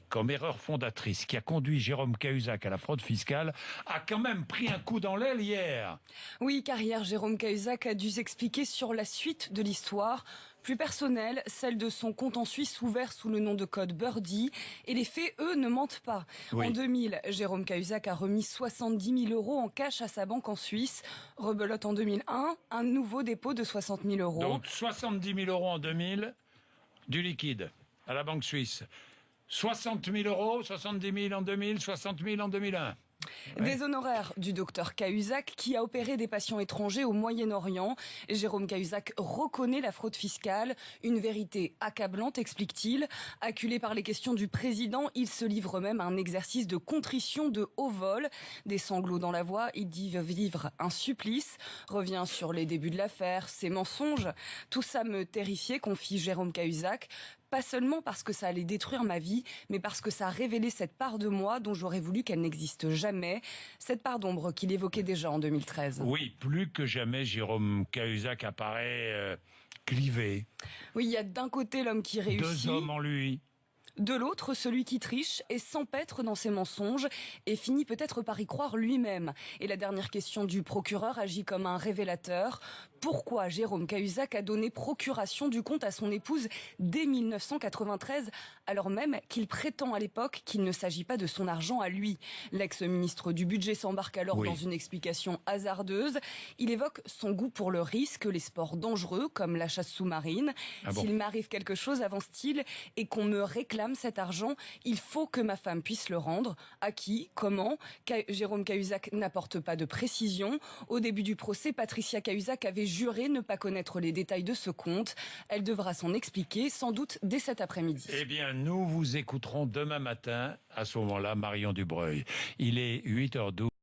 comme erreur fondatrice qui a conduit Jérôme Cahuzac à la fraude fiscale a quand même pris un coup dans l'aile hier. Oui, car hier, Jérôme Cahuzac a dû s'expliquer sur la suite de l'histoire, plus personnelle, celle de son compte en Suisse ouvert sous le nom de code Birdie. Et les faits, eux, ne mentent pas. Oui. En 2000, Jérôme Cahuzac a remis 70 000 € en cash à sa banque en Suisse. Rebelote en 2001, un nouveau dépôt de 60 000 €. Donc 70 000 € en 2000, du liquide à la banque suisse. 60 000 €, 70 000 en 2000, 60 000 en 2001. Des honoraires du docteur Cahuzac qui a opéré des patients étrangers au Moyen-Orient. Jérôme Cahuzac reconnaît la fraude fiscale. Une vérité accablante, explique-t-il. Acculé par les questions du président, il se livre même à un exercice de contrition de haut vol. Des sanglots dans la voix, il dit vivre un supplice. Revient sur les débuts de l'affaire, ses mensonges. Tout ça me terrifiait, confie Jérôme Cahuzac. Pas seulement parce que ça allait détruire ma vie, mais parce que ça a révélé cette part de moi dont j'aurais voulu qu'elle n'existe jamais. Cette part d'ombre qu'il évoquait déjà en 2013. Oui, plus que jamais, Jérôme Cahuzac apparaît clivé. Oui, il y a d'un côté l'homme qui réussit. Deux hommes en lui. De l'autre, celui qui triche et s'empêtre dans ses mensonges et finit peut-être par y croire lui-même. Et la dernière question du procureur agit comme un révélateur. Pourquoi Jérôme Cahuzac a donné procuration du compte à son épouse dès 1993, alors même qu'il prétend à l'époque qu'il ne s'agit pas de son argent à lui? L'ex-ministre du Budget s'embarque alors dans une explication hasardeuse. Il évoque son goût pour le risque, les sports dangereux comme la chasse sous-marine. S'il m'arrive quelque chose, avance-t-il, et qu'on me réclame cet argent, il faut que ma femme puisse le rendre. À qui? Comment? Jérôme Cahuzac n'apporte pas de précision. Au début du procès, Patricia Cahuzac avait juré ne pas connaître les détails de ce compte. Elle devra s'en expliquer, sans doute dès cet après-midi. Eh bien, nous vous écouterons demain matin. À ce moment-là, Marion Dubreuil. Il est 8h12.